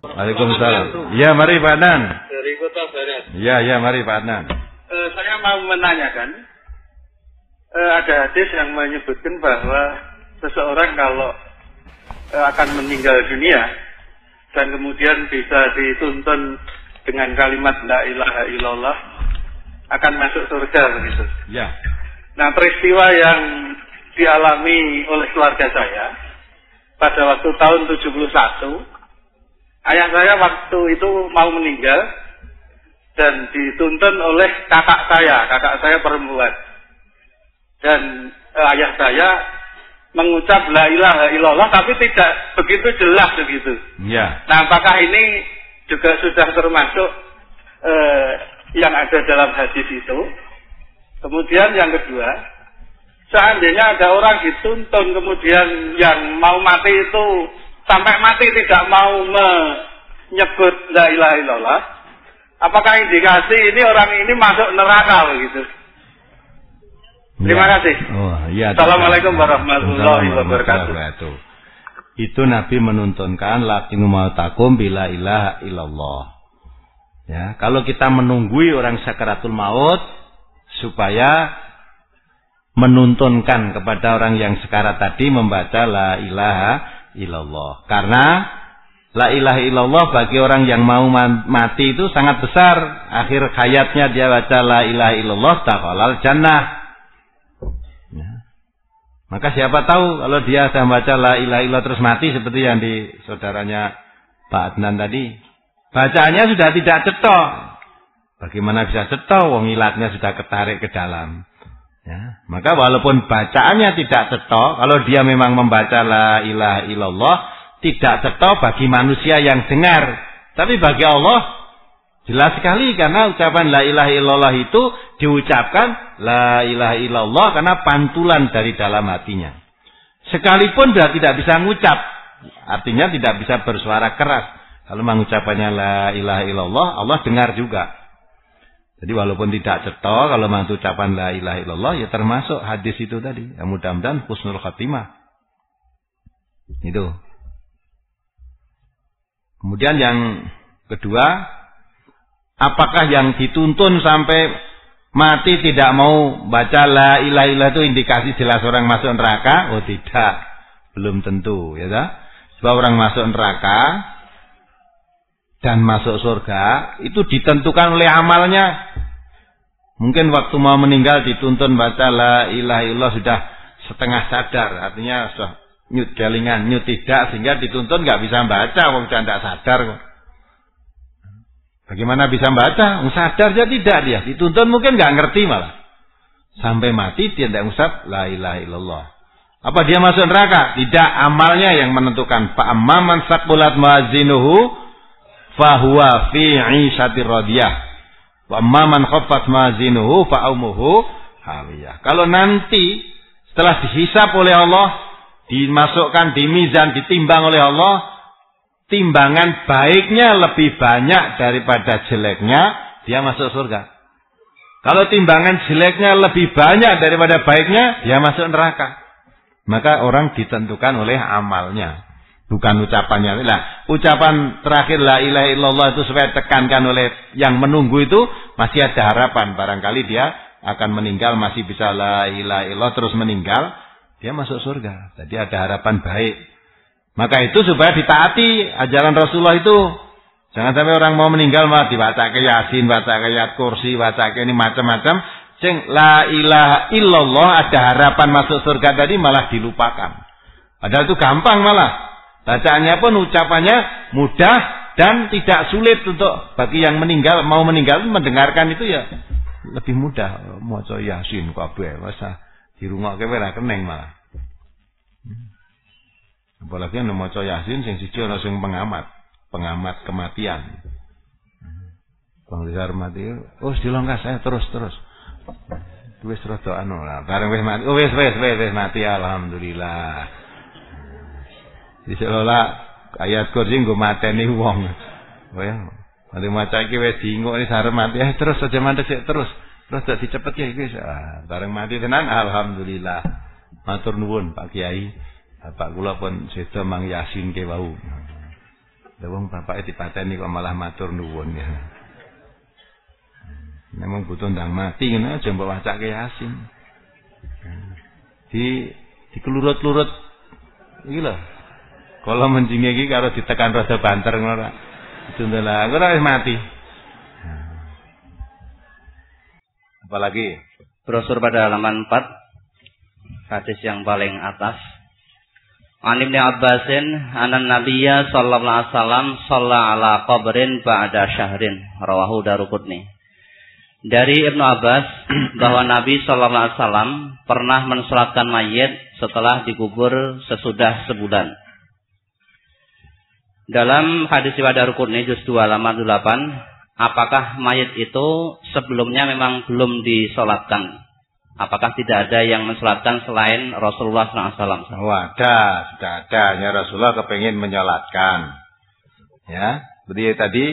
Waalaikumsalam. Ya, mari Pak Adnan. Dari Kota Barat. Ya, mari Pak Adnan. Saya mau menanyakan, ada hadis yang menyebutkan bahwa seseorang kalau akan meninggal dunia dan kemudian bisa dituntun dengan kalimat la ilaha illallah akan masuk surga begitu. Ya. Nah, peristiwa yang dialami oleh keluarga saya pada waktu tahun 71, ayah saya waktu itu mau meninggal dan dituntun oleh kakak saya perempuan. Dan ayah saya mengucap la ilaha illallah tapi tidak begitu jelas begitu. Ya. Nah, apakah ini juga sudah termasuk yang ada dalam hadis itu? Kemudian yang kedua, seandainya ada orang dituntun kemudian yang mau mati itu sampai mati tidak mau menyebut la ilaha illallah, apakah indikasi ini orang ini masuk neraka begitu? Terima kasih. Assalamualaikum warahmatullahi wabarakatuh. Itu Nabi menuntunkan laqinu mautakum bila ilaha illallah. Ya, kalau kita menunggui orang sakaratul maut supaya menuntunkan kepada orang yang sekarat tadi membaca la ilaha illallah. Karena la ilaha illallah bagi orang yang mau mati itu sangat besar. Akhir hayatnya dia baca la ilaha illallah dakhalal jannah. Ya. Maka siapa tahu kalau dia sudah baca la ilaha illallah terus mati seperti yang di saudaranya Pak Adnan tadi. Bacaannya sudah tidak cetok. Bagaimana bisa cetok? Wong ilatnya sudah ketarik ke dalam. Ya. Maka walaupun bacaannya tidak cetok, kalau dia memang membaca la ilaha illallah tidak cetok bagi manusia yang dengar. Tapi bagi Allah jelas sekali karena ucapan la ilaha illallah itu diucapkan la ilaha illallah karena pantulan dari dalam hatinya. Sekalipun dia tidak bisa ngucap, artinya tidak bisa bersuara keras. Kalau mengucapannya la ilaha illallah, Allah dengar juga. Jadi walaupun tidak cetok, kalau mengucapkan la ilaha illallah, ya termasuk hadis itu tadi. Ya, mudah-mudahan husnul khatimah. Itu. Kemudian yang kedua, apakah yang dituntun sampai mati tidak mau baca la ilaha illallah itu indikasi jelas orang masuk neraka? Oh tidak, belum tentu. Ya, sebab orang masuk neraka dan masuk surga itu ditentukan oleh amalnya. Mungkin waktu mau meninggal dituntun baca la ilaha illallah sudah setengah sadar, artinya sudah nyut jalingan, nyut tidak, sehingga dituntun nggak bisa baca, wong tidak sadar kok. Bagaimana bisa baca? Sadar aja tidak dia, dituntun mungkin nggak ngerti malah. Sampai mati dia tidak usap la ilaha illallah. Apa dia masuk neraka? Tidak, amalnya yang menentukan. Fa amman saqulat mawazinuhu fahuwa fi 'ishatir radiyah wa man khaffat mazinuhu fa ummuhu hawiyah. Kalau nanti setelah dihisab oleh Allah, dimasukkan di mizan, ditimbang oleh Allah, timbangan baiknya lebih banyak daripada jeleknya, dia masuk surga. Kalau timbangan jeleknya lebih banyak daripada baiknya, dia masuk neraka. Maka orang ditentukan oleh amalnya, bukan ucapannya. Nah, ucapan terakhir la ilaha illallah itu supaya tekankan oleh yang menunggu itu masih ada harapan. Barangkali dia akan meninggal masih bisa la ilaha illallah terus meninggal, dia masuk surga. Jadi ada harapan baik. Maka itu supaya ditaati ajaran Rasulullah itu. Jangan sampai orang mau meninggal malah dibaca ke Yasin, baca ke ayat kursi, baca ke ini macam-macam. Sing la ilaha illallah ada harapan masuk surga tadi malah dilupakan. Padahal itu gampang malah. Bacaannya pun ucapannya mudah dan tidak sulit untuk bagi yang meninggal, mau meninggal mendengarkan itu ya lebih mudah. Maca Yasin kabeh masa dirungokke ora keneng malah. Apalagi nek maca Yasin sing siji ana sing pengamat kematian. Bang Rizal mati, oh dilongkas saya terus. Wis rada anu lah, bareng wis mati. Oh wis mati alhamdulillah. Diselola ayat kursi nggo mateni wong. Oh ya. Mari maca iki wis diinguk iki sarep mati. Terus aja mandek sik terus. Terus dak dicepetke iki. Bareng mati tenan alhamdulillah. Matur nuwun Pak Kiai. Bapak kula pun sedo mang Yasin ke wau. Lah wong bapake dipateni kok malah matur nuwun ya. Memang butuh ndang mati ngene aja mbok wacake Yasin. Dikelurut-kelurut iki lho. Kala menjinge iki karo ditekan rada banter ngono ra. Dundela, ora wis mati. Apalagi brosur pada halaman 4 hadis yang paling atas. An Ibnu Abbasin anan Nabiyya sallallahu alaihi wasallam shalla ala qabrin ba'da syahrin rawahu Daruqutni. Dari Ibnu Abbas bahwa Nabi sallallahu alaihi wasallam pernah mensalatkan mayit setelah dikubur sesudah sebulan. Dalam hadis riwayat Daruqutni juz 2 halaman 8, apakah mayit itu sebelumnya memang belum disolatkan? Apakah tidak ada yang mensolatkan selain Rasulullah SAW? Oh, ada, sudah ada. Hanya Rasulullah kepingin menyolatkan. Ya, seperti tadi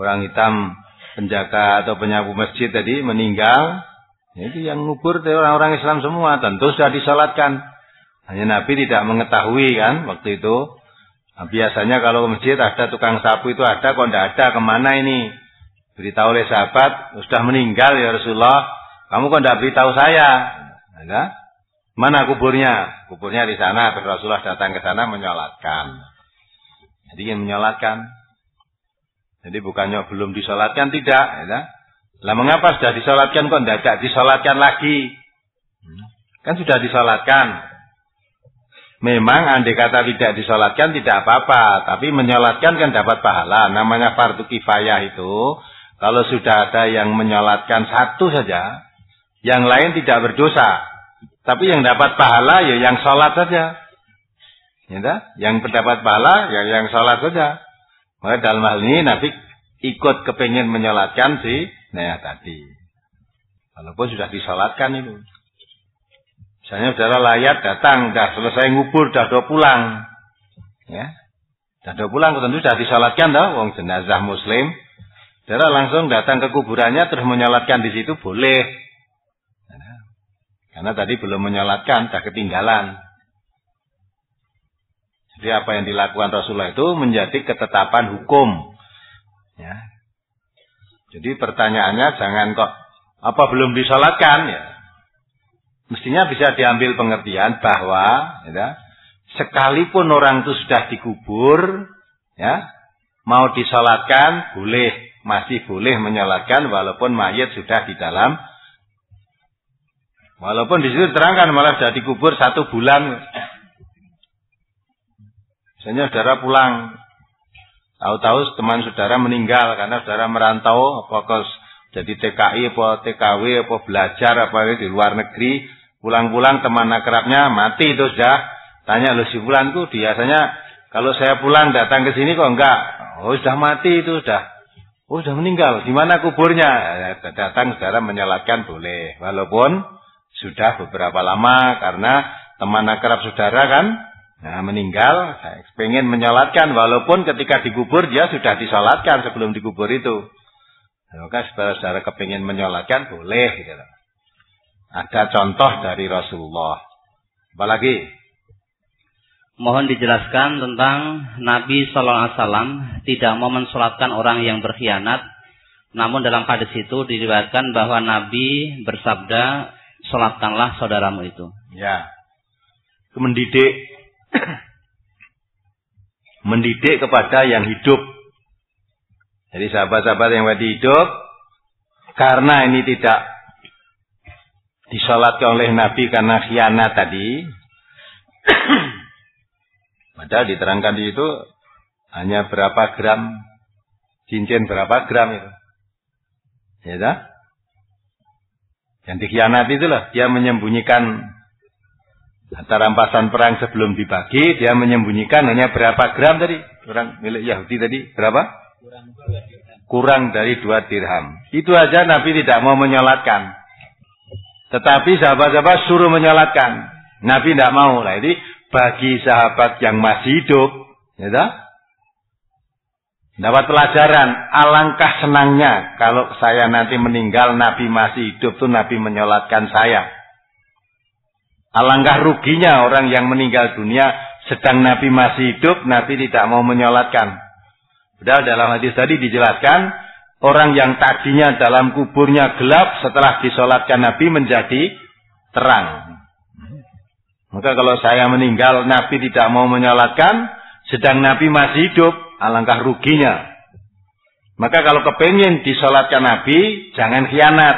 orang hitam penjaga atau penyapu masjid tadi meninggal. Itu yang ngubur orang-orang Islam semua. Tentu sudah disolatkan. Hanya Nabi tidak mengetahui kan waktu itu. Nah, biasanya kalau ke masjid ada tukang sapu itu ada, kok tidak ada, kemana ini? Beritahu oleh sahabat, sudah meninggal ya Rasulullah. Kamu kok tidak beritahu saya? Ada? Mana kuburnya? Kuburnya di sana. Terus Rasulullah datang ke sana menyolatkan. Jadi ingin menyolatkan. Jadi bukannya belum disolatkan, tidak. Ya. Lah mengapa sudah disolatkan kok tidak disolatkan lagi? Kan sudah disolatkan. Memang andai kata tidak disolatkan tidak apa-apa. Tapi menyolatkan kan dapat pahala. Namanya fardu kifayah itu. Kalau sudah ada yang menyolatkan satu saja, yang lain tidak berdosa. Tapi yang dapat pahala ya yang sholat saja. Ya, yang mendapat pahala ya yang sholat saja. Maka dalam hal ini Nabi ikut kepingin menyolatkan si Naya tadi. Walaupun sudah disolatkan itu. Misalnya saudara layat datang, sudah selesai ngubur, sudah pulang. Ya, sudah pulang, tentu sudah disolatkan dah, wong jenazah Muslim. Saudara langsung datang ke kuburannya terus menyolatkan di situ boleh. Karena tadi belum menyolatkan, sudah ketinggalan. Jadi apa yang dilakukan Rasulullah itu menjadi ketetapan hukum. Ya. Jadi pertanyaannya jangan kok apa belum disolatkan ya. Mestinya bisa diambil pengertian bahwa ya, sekalipun orang itu sudah dikubur, ya, mau disolatkan boleh, masih boleh menyolatkan walaupun mayit sudah di dalam. Walaupun di situ terangkan malah sudah dikubur 1 bulan. Misalnya saudara pulang, tahu-tahu teman saudara meninggal karena saudara merantau, apakah jadi TKI, apa TKW, apa belajar, apa di luar negeri. Pulang-pulang teman akrabnya mati itu sudah. Tanya lu si bulanku, biasanya kalau saya pulang datang ke sini kok enggak? Oh sudah mati itu sudah. Oh sudah meninggal. Di mana kuburnya? Datang saudara menyolatkan boleh. Walaupun sudah beberapa lama karena teman akrab saudara kan meninggal. Saya pengen menyolatkan walaupun ketika dikubur dia sudah disolatkan sebelum dikubur itu. Maka saudara kepingin menyolatkan boleh gitu. Ada contoh dari Rasulullah. Apalagi? Mohon dijelaskan tentang Nabi Sallallahu Alaihi Wasallam tidak mau mensolatkan orang yang berkhianat. Namun dalam hadis itu diriwayatkan bahwa Nabi bersabda, solatkanlah saudaramu itu. Ya. Mendidik kepada yang hidup. Jadi sahabat-sahabat yang masih hidup, karena ini tidak disolatkan oleh Nabi karena khianat tadi. Padahal diterangkan di situ hanya berapa gram cincin, berapa gram itu. Ya tak? Yang dikhianati itulah dia menyembunyikan harta rampasan perang sebelum dibagi, dia menyembunyikan hanya berapa gram tadi? Orang milik Yahudi tadi berapa? Kurang dari 2 dirham. Itu aja Nabi tidak mau menyolatkan. Tetapi sahabat-sahabat suruh menyolatkan. Nabi tidak mau. Nah, ini bagi sahabat yang masih hidup, ya tak? Dapat pelajaran. Alangkah senangnya kalau saya nanti meninggal, Nabi masih hidup tuh Nabi menyolatkan saya. Alangkah ruginya orang yang meninggal dunia sedang Nabi masih hidup, Nabi tidak mau menyolatkan. Padahal dalam hadis tadi dijelaskan, orang yang tadinya dalam kuburnya gelap setelah disolatkan Nabi menjadi terang. Maka kalau saya meninggal, Nabi tidak mau menyolatkan, sedang Nabi masih hidup, alangkah ruginya. Maka kalau kepingin disolatkan Nabi, jangan khianat.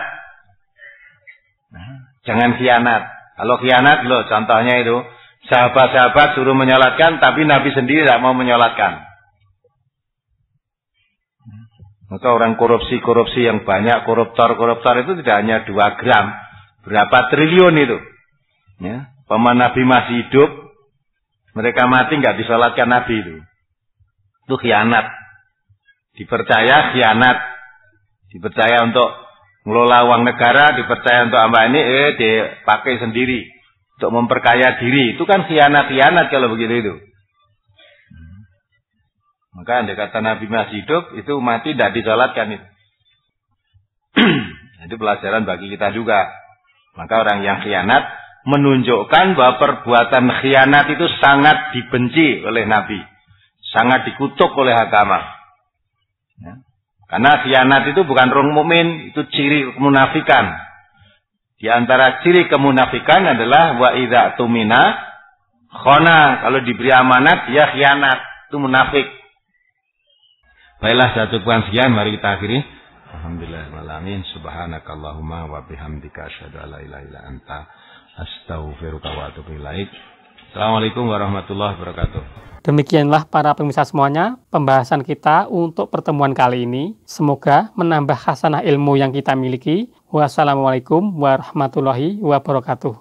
Jangan khianat. Kalau khianat loh, contohnya itu, sahabat-sahabat suruh menyolatkan, tapi Nabi sendiri tidak mau menyolatkan. Maka orang korupsi yang banyak, koruptor itu tidak hanya 2 gram, berapa triliun itu. Ya. Paman Nabi masih hidup, mereka mati nggak disolatkan Nabi itu. Itu khianat. Dipercaya khianat. Dipercaya untuk ngelola uang negara, dipercaya untuk apa ini, dipakai sendiri. Untuk memperkaya diri. Itu kan khianat kalau begitu itu. Maka andai kata Nabi masih hidup, itu mati tidak disolatkan itu. Itu pelajaran bagi kita juga. Maka orang yang khianat menunjukkan bahwa perbuatan khianat itu sangat dibenci oleh Nabi. Sangat dikutuk oleh agama. Ya. Karena khianat itu bukan orang mukmin, itu ciri kemunafikan. Di antara ciri kemunafikan adalah wa idza tumina khana, kalau diberi amanat dia khianat, itu munafik. Baiklah, satu poin sekian, mari kita akhiri. Alhamdulillahirrahmanirrahim. Subhanakallahumma wa bihamdika asyhadu an la ilaha illa anta astaghfiruka wa atubu ilaik. Assalamualaikum warahmatullahi wabarakatuh. Demikianlah para pemirsa semuanya pembahasan kita untuk pertemuan kali ini. Semoga menambah khasanah ilmu yang kita miliki. Wassalamualaikum warahmatullahi wabarakatuh.